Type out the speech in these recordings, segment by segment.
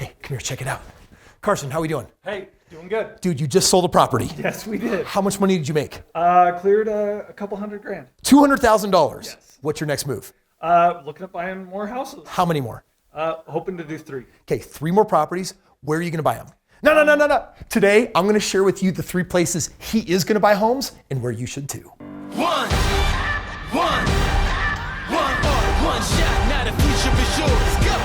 Hey, come here, check it out. Carson, how are we doing? Hey, doing good. Dude, you just sold a property. Yes, we did. How much money did you make? Cleared a couple $100,000. $200,000. Yes. What's your next move? Looking at buying more houses. How many more? Hoping to do 3. Okay, 3 more properties. Where are you gonna buy them? No. Today, I'm gonna share with you the 3 places he is gonna buy homes and where you should too. One shot, now the future is yours. Go!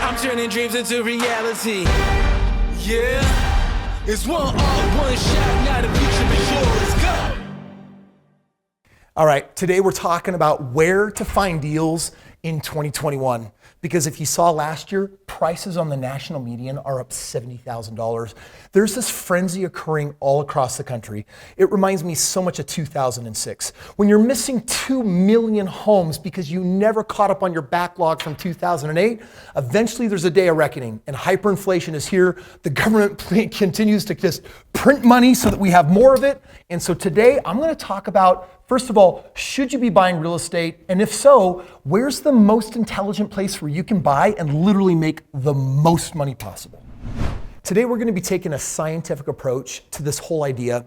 I'm turning dreams into reality. Yeah, it's one shot, now the future is yours. Go! All right, today we're talking about where to find deals in 2021. Because if you saw last year, prices on the national median are up $70,000. There's this frenzy occurring all across the country. It reminds me so much of 2006. When you're missing 2 million homes because you never caught up on your backlog from 2008, eventually there's a day of reckoning and hyperinflation is here. The government continues to just print money so that we have more of it. And so today I'm gonna talk about, first of all, should you be buying real estate? And if so, where's the most intelligent place where you can buy and literally make the most money possible? Today, we're gonna be taking a scientific approach to this whole idea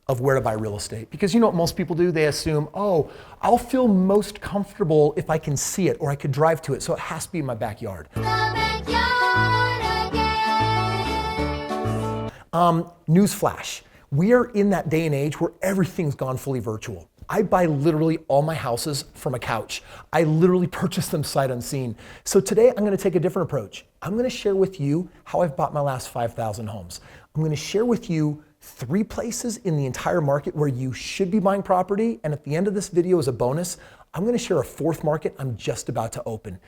of where to buy real estate. Because you know what most people do? They assume, oh, I'll feel most comfortable if I can see it or I could drive to it, so it has to be in my backyard. Newsflash, we are in that day and age where everything's gone fully virtual. I buy literally all my houses from a couch. I literally purchase them sight unseen. So today I'm gonna take a different approach. I'm gonna share with you how I've bought my last 5,000 homes. I'm gonna share with you 3 places in the entire market where you should be buying property. And at the end of this video as a bonus, I'm gonna share a 4th market I'm just about to open.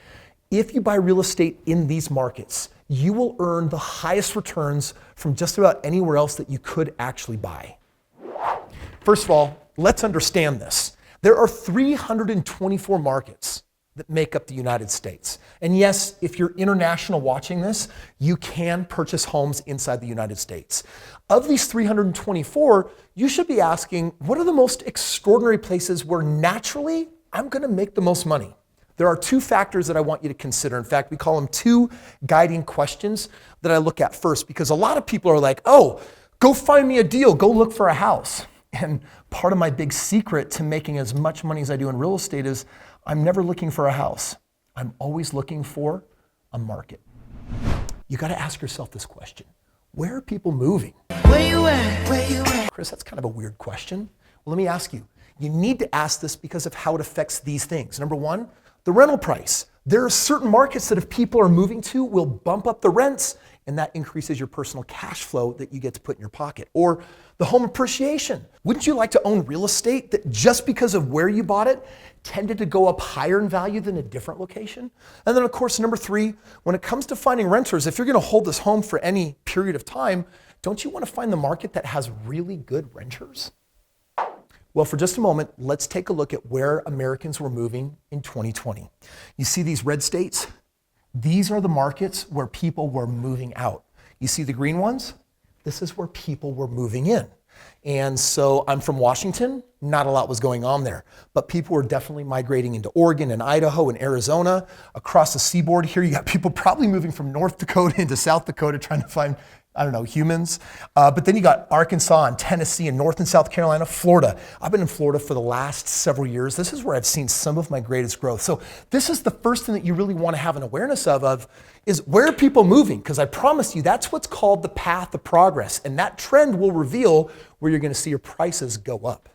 If you buy real estate in these markets, you will earn the highest returns from just about anywhere else that you could actually buy. First of all, let's understand this. There are 324 markets that make up the United States. And yes, if you're international watching this, you can purchase homes inside the United States. Of these 324, you should be asking, what are the most extraordinary places where naturally I'm gonna make the most money? There are 2 factors that I want you to consider. In fact, we call them 2 guiding questions that I look at first, because a lot of people are like, oh, go find me a deal, go look for a house. And part of my big secret to making as much money as I do in real estate is I'm never looking for a house. I'm always looking for a market. You got to ask yourself this question. Where are people moving? Where you at? Where you at? Kris, that's kind of a weird question. Well, let me ask you. You need to ask this because of how it affects these things. Number 1, the rental price. There are certain markets that if people are moving to will bump up the rents, and that increases your personal cash flow that you get to put in your pocket. Or the home appreciation. Wouldn't you like to own real estate that just because of where you bought it tended to go up higher in value than a different location? And then of course, number 3, when it comes to finding renters, if you're gonna hold this home for any period of time, don't you wanna find the market that has really good renters? Well, for just a moment, let's take a look at where Americans were moving in 2020. You see these red states? These are the markets where people were moving out. You see the green ones? This is where people were moving in. And so I'm from Washington, not a lot was going on there, but people were definitely migrating into Oregon and Idaho and Arizona. Across the seaboard here, you got people probably moving from North Dakota into South Dakota trying to find, I don't know, humans. But then you got Arkansas and Tennessee and North and South Carolina, Florida. I've been in Florida for the last several years. This is where I've seen some of my greatest growth. So this is the first thing that you really want to have an awareness of is where are people moving? Because I promise you, that's what's called the path of progress. And that trend will reveal where you're going to see your prices go up.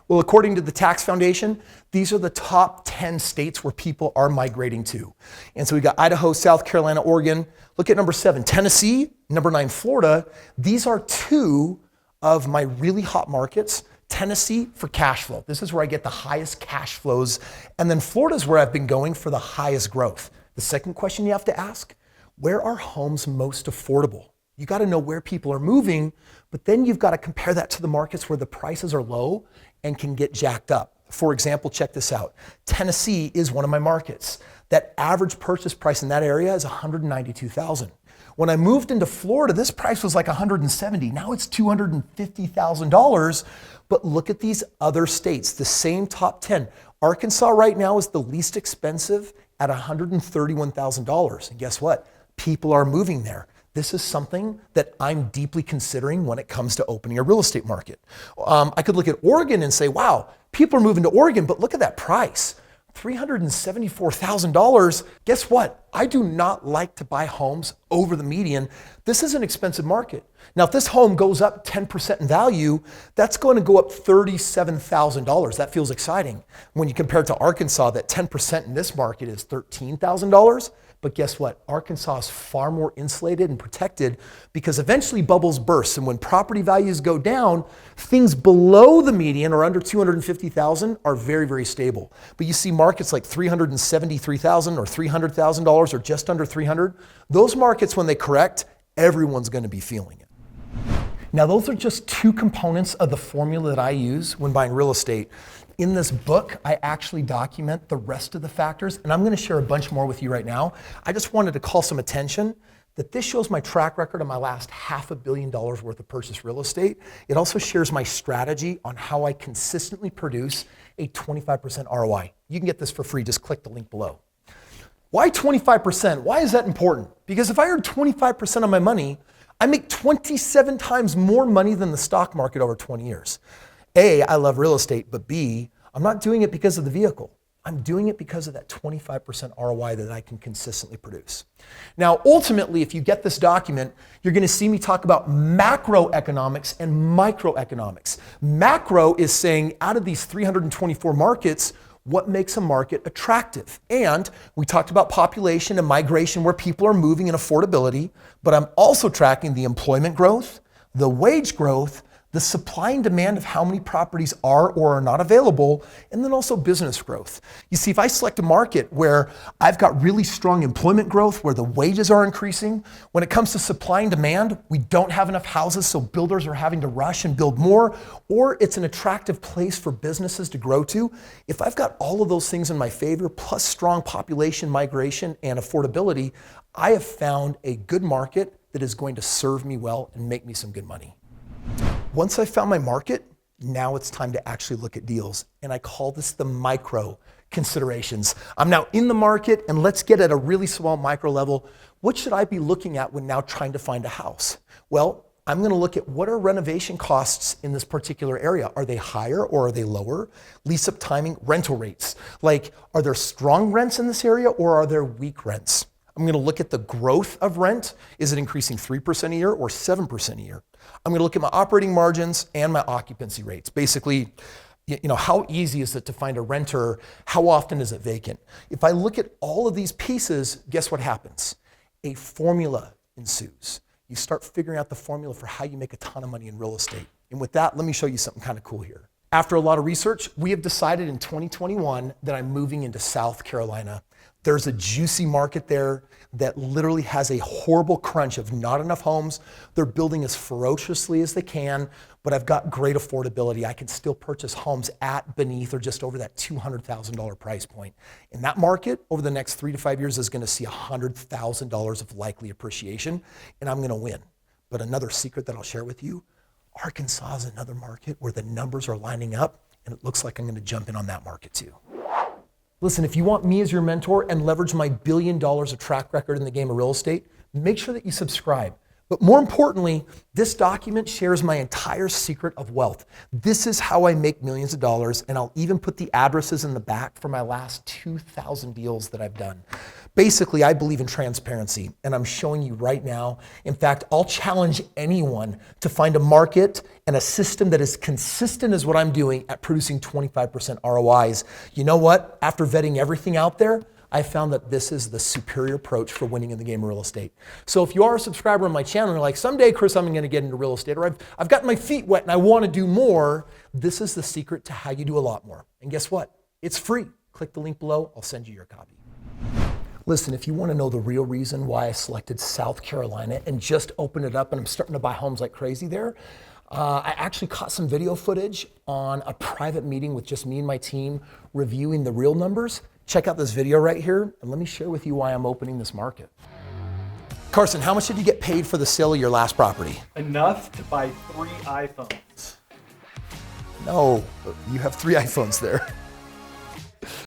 Well, according to the Tax Foundation, these are the top 10 states where people are migrating to. And so we got Idaho, South Carolina, Oregon. Look at number 7, Tennessee, number 9, Florida. These are 2 of my really hot markets. Tennessee for cash flow. This is where I get the highest cash flows. And then Florida is where I've been going for the highest growth. The second question you have to ask, where are homes most affordable? You got to know where people are moving, but then you've got to compare that to the markets where the prices are low and can get jacked up. For example, check this out. Tennessee is one of my markets. That average purchase price in that area is $192,000. When I moved into Florida, this price was like $170,000. Now it's $250,000. But look at these other states, the same top 10. Arkansas right now is the least expensive at $131,000. And guess what? People are moving there. This is something that I'm deeply considering when it comes to opening a real estate market. I could look at Oregon and say, wow, people are moving to Oregon, but look at that price. $374,000. Guess what? I do not like to buy homes over the median. This is an expensive market. Now, if this home goes up 10% in value, that's going to go up $37,000. That feels exciting. When you compare it to Arkansas, that 10% in this market is $13,000. But guess what? Arkansas is far more insulated and protected because eventually bubbles burst. And when property values go down, things below the median or under $250,000 are very, very stable. But you see markets like $373,000 or $300,000 or just under $300,000. Those markets, when they correct, everyone's going to be feeling it. Now, those are just two components of the formula that I use when buying real estate. In this book, I actually document the rest of the factors, and I'm going to share a bunch more with you right now. I just wanted to call some attention that this shows my track record on my last $500 million worth of purchase real estate. It also shares my strategy on how I consistently produce a 25% ROI. You can get this for free. Just click the link below. Why 25%? Why is that important? Because if I earn 25% of my money, I make 27 times more money than the stock market over 20 years. A, I love real estate, but B, I'm not doing it because of the vehicle. I'm doing it because of that 25% ROI that I can consistently produce. Now, ultimately, if you get this document, you're going to see me talk about macroeconomics and microeconomics. Macro is saying out of these 324 markets, what makes a market attractive? And we talked about population and migration where people are moving and affordability, but I'm also tracking the employment growth, the wage growth, the supply and demand of how many properties are or are not available, and then also business growth. You see, if I select a market where I've got really strong employment growth, where the wages are increasing, when it comes to supply and demand, we don't have enough houses, so builders are having to rush and build more, or it's an attractive place for businesses to grow to. If I've got all of those things in my favor, plus strong population, migration, and affordability, I have found a good market that is going to serve me well and make me some good money. Once I found my market, now it's time to actually look at deals. And I call this the micro considerations. I'm now in the market, and let's get at a really small micro level. What should I be looking at when now trying to find a house? Well, I'm going to look at what are renovation costs in this particular area. Are they higher or are they lower? Lease up timing, rental rates. Like, are there strong rents in this area or are there weak rents? I'm going to look at the growth of rent. Is it increasing 3% a year or 7% a year? I'm going to look at my operating margins and my occupancy rates. Basically, how easy is it to find a renter? How often is it vacant? If I look at all of these pieces, guess what happens? A formula ensues. You start figuring out the formula for how you make a ton of money in real estate. And with that, let me show you something kind of cool here. After a lot of research, we have decided in 2021 that I'm moving into South Carolina. There's a juicy market there that literally has a horrible crunch of not enough homes. They're building as ferociously as they can, but I've got great affordability. I can still purchase homes at, beneath, or just over that $200,000 price point. And that market over the next 3 to 5 years is going to see $100,000 of likely appreciation, and I'm going to win. But another secret that I'll share with you, Arkansas is another market where the numbers are lining up, and it looks like I'm going to jump in on that market too. Listen, if you want me as your mentor and leverage my $1 billion of track record in the game of real estate, make sure that you subscribe. But more importantly, this document shares my entire secret of wealth. This is how I make millions of dollars, and I'll even put the addresses in the back for my last 2,000 deals that I've done. Basically, I believe in transparency, and I'm showing you right now. In fact, I'll challenge anyone to find a market and a system that is consistent as what I'm doing at producing 25% ROIs. You know what? After vetting everything out there, I found that this is the superior approach for winning in the game of real estate. So if you are a subscriber on my channel and you're like, someday, Kris, I'm going to get into real estate, or I've gotten my feet wet and I want to do more, this is the secret to how you do a lot more. And guess what? It's free. Click the link below. I'll send you your copy. Listen, if you want to know the real reason why I selected South Carolina and just opened it up and I'm starting to buy homes like crazy there, I actually caught some video footage on a private meeting with just me and my team reviewing the real numbers. Check out this video right here, and let me share with you why I'm opening this market. Carson, how much did you get paid for the sale of your last property? Enough to buy 3 iPhones. No, you have 3 iPhones there.